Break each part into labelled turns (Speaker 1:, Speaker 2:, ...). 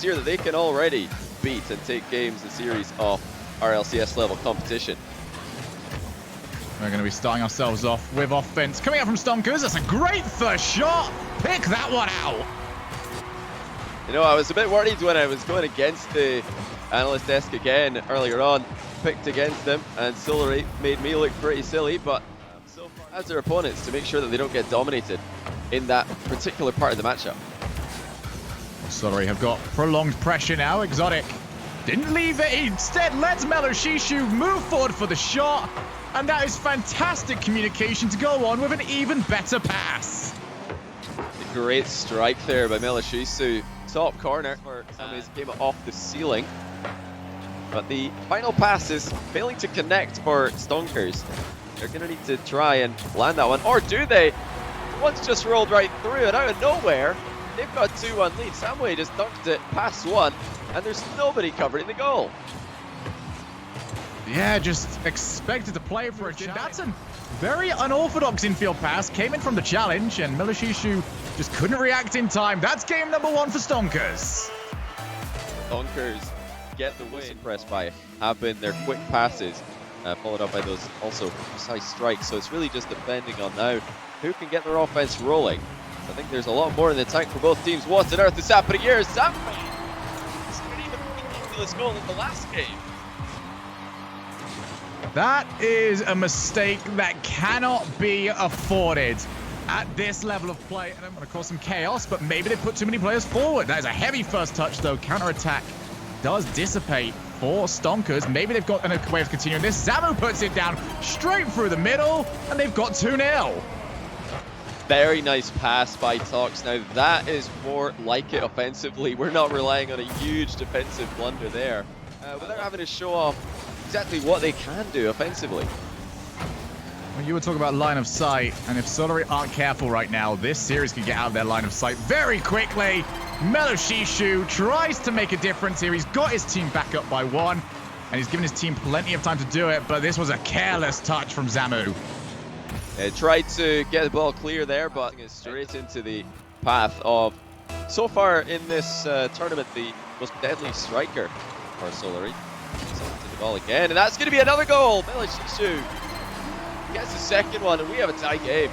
Speaker 1: this year that they can already beat and take games and series of RLCS level competition.
Speaker 2: We're going to be starting ourselves off with offense. Coming out from Stonkers, that's a great first shot. Pick that one out.
Speaker 1: You know, I was a bit worried when I was going against the analyst desk again earlier on. Picked against them, and Solary made me look pretty silly, but so far as their opponents to make sure that they don't get dominated in that particular part of the matchup.
Speaker 2: Solary have got prolonged pressure now. Exotic didn't leave it. He instead lets Meloshishu move forward for the shot, and that is fantastic communication to go on with an even better pass.
Speaker 1: A great strike there by Meloshishu. Top corner, where somebody's came off the ceiling. But the final pass is failing to connect for Stonkers. They're going to need to try and land that one. Or do they? One's just rolled right through, and out of nowhere, they've got 2-1 lead. Samway just dunked it past one, and there's nobody covering the goal.
Speaker 2: Yeah, just expected to play for a challenge. That's a very unorthodox infield pass. Came in from the challenge, and Meloshishu just couldn't react in time. That's game number 1 for Stonkers.
Speaker 1: Stonkers get the win. Impressed by have been their quick passes, followed up by those also precise strikes. So it's really just depending on now who can get their offense rolling. I think there's a lot more in the tank for both teams. What on earth is happening here? Samway didn't even beat this goal in the last game.
Speaker 2: That is a mistake that cannot be afforded at this level of play. And I'm going to cause some chaos, but maybe they put too many players forward. That is a heavy first touch, though. Counter-attack does dissipate for Stonkers. Maybe they've got a way of continuing this. Zamu puts it down straight through the middle, and they've got 2-0.
Speaker 1: Very nice pass by Tox. Now that is more like it offensively. We're not relying on a huge defensive blunder there, without having to show off exactly what they can do offensively.
Speaker 2: Well, you were talking about line of sight, and if Solary aren't careful right now, this series could get out of their line of sight very quickly. Meloshishu tries to make a difference here. He's got his team back up by 1, and he's given his team plenty of time to do it, but this was a careless touch from Zamu.
Speaker 1: Tried to get the ball clear there, but it's straight into the path of, so far in this tournament, the most deadly striker for Solary. To the ball again, and that's going to be another goal. Meloshishu gets the second one, and we have a tie game.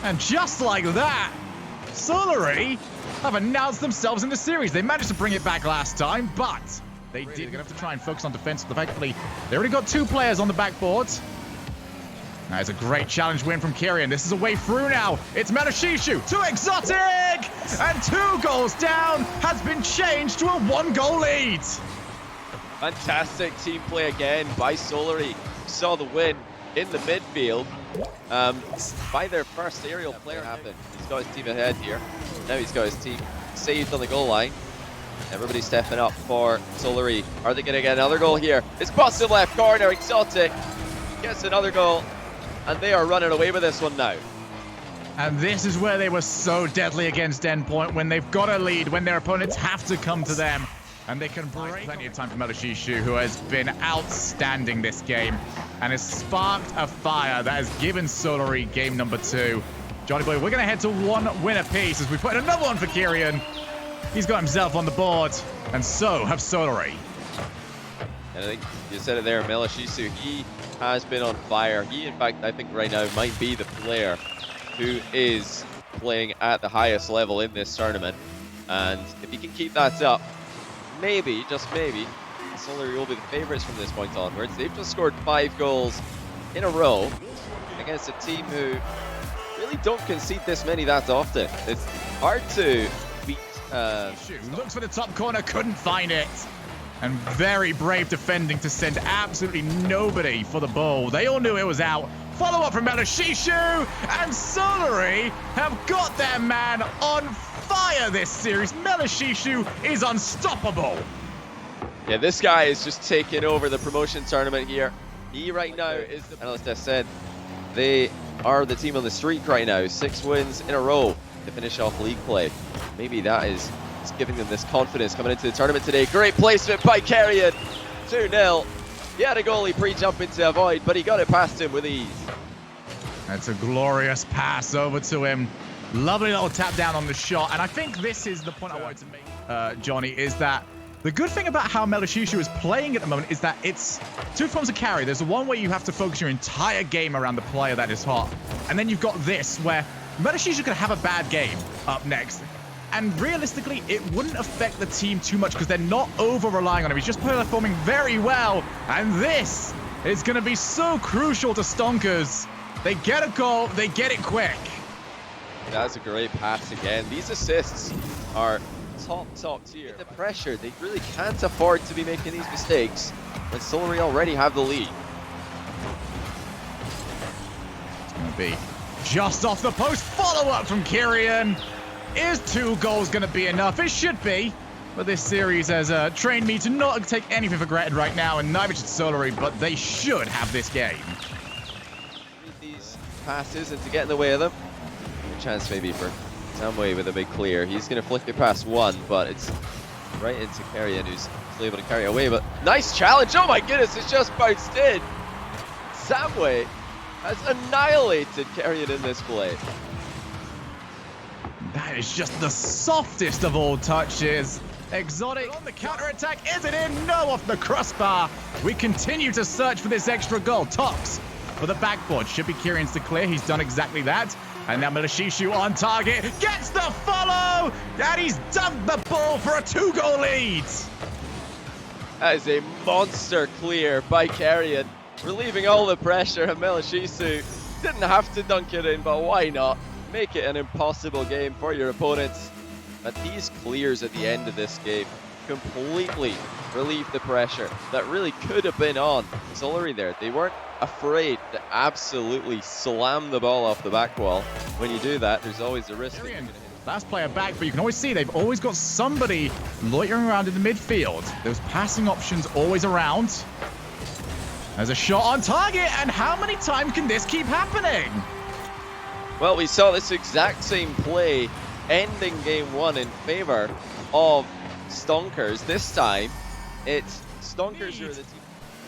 Speaker 2: And just like that, Solary have announced themselves in the series. They managed to bring it back last time, but they did. They're going to have to try and focus on defense. Effectively, they already got 2 players on the backboard. Now it's a great challenge win from Kyrian. This is a way through now. It's Meloshishu to Exotic, and 2 goals down has been changed to a 1-goal lead.
Speaker 1: Fantastic team play again by Solary. Saw the win in the midfield by their first aerial player happen. He's got his team ahead here. Now he's got his team saved on the goal line. Everybody's stepping up for Solary. Are they going to get another goal here? It's bottom left corner. Exotic gets another goal, and they are running away with this one now.
Speaker 2: And this is where they were so deadly against Endpoint, when they've got a lead, when their opponents have to come to them. And they can break plenty of time for Meloshishu, who has been outstanding this game and has sparked a fire that has given Solary game number 2. Johnny boy, we're going to head to 1 win apiece as we put in another one for Kyrian. He's got himself on the board, and so have Solary.
Speaker 1: And I think you said it there, Meloshishu, he has been on fire. He, in fact, I think right now might be the player who is playing at the highest level in this tournament. And if he can keep that up, maybe, just maybe, Solary will be the favourites from this point onwards. They've just scored 5 goals in a row against a team who really don't concede this many that often. It's hard to beat.
Speaker 2: Looks for the top corner, couldn't find it. And very brave defending to send absolutely nobody for the ball. They all knew it was out. Follow up from Meloshishu, and Solary have got their man on fire this series. Meloshishu is unstoppable.
Speaker 1: Yeah, this guy is just taking over the promotion tournament here. He right now is the analyst that said they are the team on the streak right now. 6 wins in a row to finish off league play. Maybe that is giving them this confidence coming into the tournament today. Great placement by Kyrian. 2-0. He had a goalie pre-jumping to avoid, but he got it past him with ease.
Speaker 2: That's a glorious pass over to him. Lovely little tap down on the shot. And I think this is the point I wanted to make, Johnny, is that the good thing about how Melashishu is playing at the moment is that it's two forms of carry. There's the one where you have to focus your entire game around the player that is hot. And then you've got this where Melashishu could have a bad game up next. And realistically, it wouldn't affect the team too much because they're not over-relying on him. He's just performing very well. And this is going to be so crucial to Stonkers. They get a goal, they get it quick.
Speaker 1: That's a great pass again. These assists are top tier. The pressure, they really can't afford to be making these mistakes when Solary already have the lead.
Speaker 2: It's going to be just off the post. Follow-up from Kyrian. Is 2 goals going to be enough? It should be. But this series has trained me to not take anything for granted right now, and neither should Solary, but they should have this game.
Speaker 1: These passes and to get in the way of them. A chance maybe for Samway with a big clear. He's going to flick it past one, but it's right into Kyrian, who's able to carry away. But nice challenge. Oh my goodness, it's just bounced in. Samway has annihilated Kyrian in this play.
Speaker 2: That is just the softest of all touches. Exotic on the counter-attack. Is it in? No, off the crossbar. We continue to search for this extra goal. Tox for the backboard. Should be Kyrian's to clear. He's done exactly that. And now Melashishu on target. Gets the follow. And he's dunked the ball for a 2-goal lead.
Speaker 1: That is a monster clear by Kyrian, relieving all the pressure. And Melashishu didn't have to dunk it in, but why not? Make it an impossible game for your opponents. But these clears at the end of this game completely relieve the pressure that really could have been on Solary there. They weren't afraid to absolutely slam the ball off the back wall. When you do that, there's always a risk that you're gonna hit.
Speaker 2: Last player back, but you can always see they've always got somebody loitering around in the midfield. Those passing options always around. There's a shot on target, and how many times can this keep happening?
Speaker 1: Well, we saw this exact same play ending game 1 in favor of Stonkers. This time, it's Stonkers who are the team.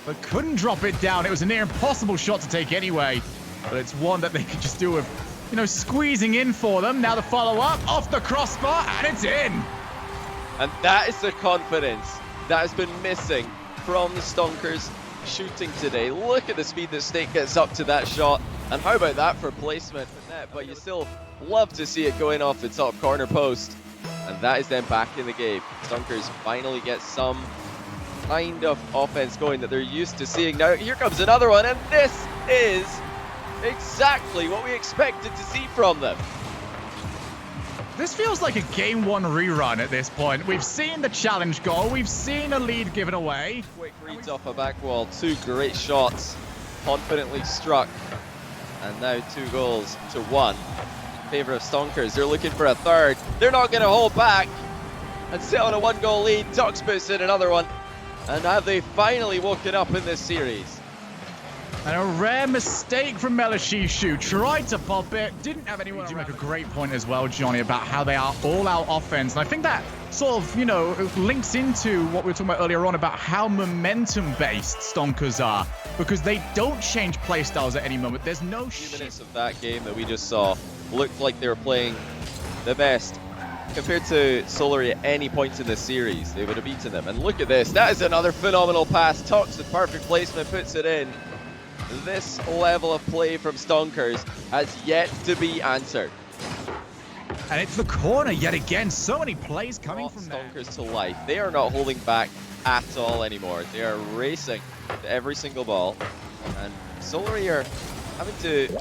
Speaker 2: But couldn't drop it down. It was a near impossible shot to take anyway. But it's one that they could just do with, you know, squeezing in for them. Now the follow-up off the crossbar, and it's in.
Speaker 1: And that is the confidence that has been missing from the Stonkers shooting today. Look at the speed that Snake gets up to that shot. And how about that for placement? But you still love to see it going off the top corner post. And that is then back in the game. Stonkers finally get some kind of offense going that they're used to seeing. Now here comes another one, and this is exactly what we expected to see from them.
Speaker 2: This feels like a game 1 rerun at this point. We've seen the challenge goal. We've seen a lead given away.
Speaker 1: Quick reads off a back wall. 2 great shots, confidently struck. And now 2 goals to 1 in favor of Stonkers. They're looking for a third. They're not going to hold back and sit on a 1-goal lead. Tox puts in another one. And have they finally woken up in this series?
Speaker 2: And a rare mistake from Melashishu. Tried to pop it, didn't have anyone. You make a great point as well, Johnny, about how they are all-out offense. And I think that sort of, you know, links into what we were talking about earlier on about how momentum-based Stonkers are. Because they don't change play styles at any moment. There's no
Speaker 1: few minutes of that game that we just saw looked like they were playing the best. Compared to Solary at any point in this series, they would have beaten them. And look at this. That is another phenomenal pass. Tox with perfect placement, puts it in. This level of play from Stonkers has yet to be answered.
Speaker 2: And it's the corner yet again. So many plays coming from
Speaker 1: Stonkers to life. They are not holding back at all anymore. They are racing to every single ball. And Solary are having to,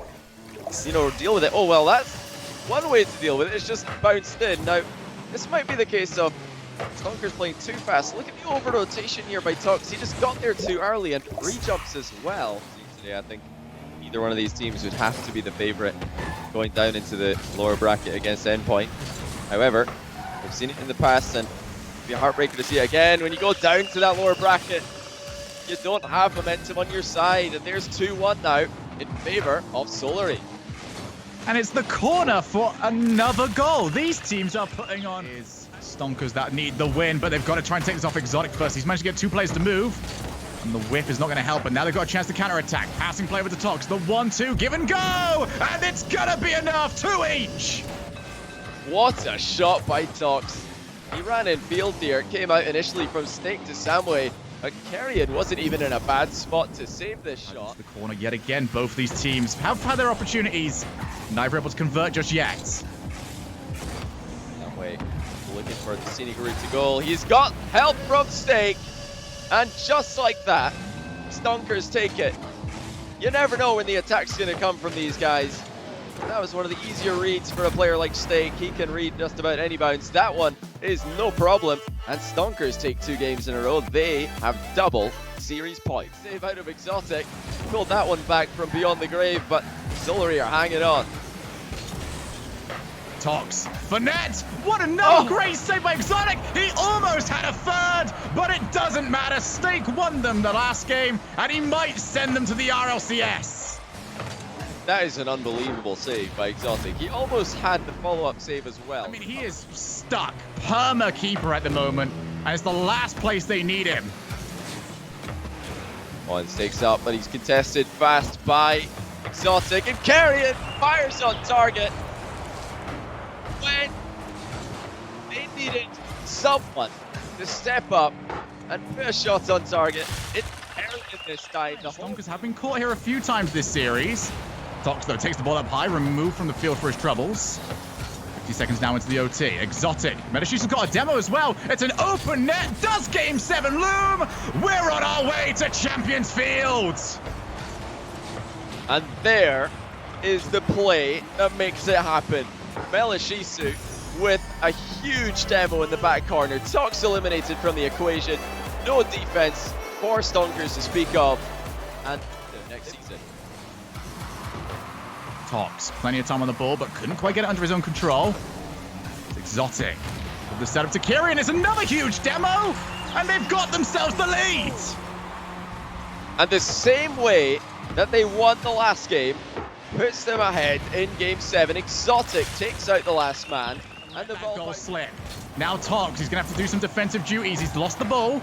Speaker 1: you know, deal with it. Oh, well, that's one way to deal with it. It's just bounced in. Now, this might be the case of Stonkers playing too fast. Look at the over-rotation here by Tox. He just got there too early and re-jumps as well. Today, I think either one of these teams would have to be the favorite going down into the lower bracket against Endpoint. However, we've seen it in the past, and it'd be a heartbreaker to see it again. When you go down to that lower bracket, you don't have momentum on your side, and there's 2-1 now in favor of Solary.
Speaker 2: And it's the corner for another goal. These teams are putting on Stonkers that need the win, but they've got to try and take this off Exotic first. He's managed to get 2 players to move. And the whip is not going to help, but now they've got a chance to counter-attack. Passing play with the Tox, the 1-2, give and go! And it's going to be enough, 2 each!
Speaker 1: What a shot by Tox. He ran in field here, came out initially from Snake to Samway, but Carrion wasn't even in a bad spot to save this shot.
Speaker 2: The corner yet again, both of these teams have had their opportunities. Neither able to convert just yet.
Speaker 1: Samway looking for the scenic route to goal. He's got help from Snake, and just like that, Stonkers take it. You never know when the attack's going to come from these guys. That was one of the easier reads for a player like Snake. He can read just about any bounce. That one is no problem. And Stonkers take 2 games in a row. They have double series points. Save out of Exotic. Pulled that one back from beyond the grave, but Solary are hanging on.
Speaker 2: Tox for net. What another great save by Exotic. He almost had a third, but it doesn't matter. Snake won them the last game, and he might send them to the RLCS.
Speaker 1: That is an unbelievable save by Exotic. He almost had the follow-up save as well.
Speaker 2: I mean, he is stuck. Perma keeper at the moment, and it's the last place they need him.
Speaker 1: One stakes up, but he's contested fast by Exotic, and Carrion fires on target. When they needed someone to step up and put a shot on target, it's Carrion this time. The
Speaker 2: Stonkers have been caught here a few times this series. Tox, though, takes the ball up high, removed from the field for his troubles. 50 seconds now into the OT. Exotic. Medishishi's got a demo as well. It's an open net. Does Game 7 loom? We're on our way to Champions Field.
Speaker 1: And there is the play that makes it happen. Melishisu with a huge demo in the back corner. Tox eliminated from the equation. No defense for Stonkers to speak of. And next season.
Speaker 2: Tox, plenty of time on the ball, but couldn't quite get it under his own control. It's Exotic. With the setup to Kyrian, it's another huge demo, and they've got themselves the lead.
Speaker 1: And the same way that they won the last game puts them ahead in Game 7. Exotic takes out the last man, and the
Speaker 2: goal slip. Now Tox, he's going to have to do some defensive duties. He's lost the ball.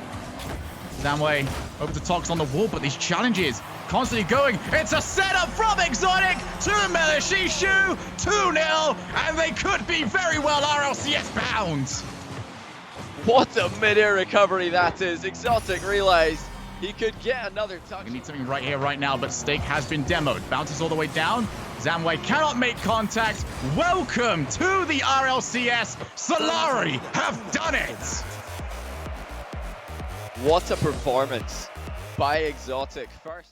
Speaker 2: Samway over to Tox on the wall, but these challenges constantly going. It's a setup from Exotic to Melishishu, 2-0, and they could be very well RLCS bound.
Speaker 1: What a mid-air recovery that is. Exotic realized he could get another touch.
Speaker 2: We need something right here, right now, but Stake has been demoed. Bounces all the way down. Samway cannot make contact. Welcome to the RLCS. Solary have done it.
Speaker 1: What a performance by Exotic. First.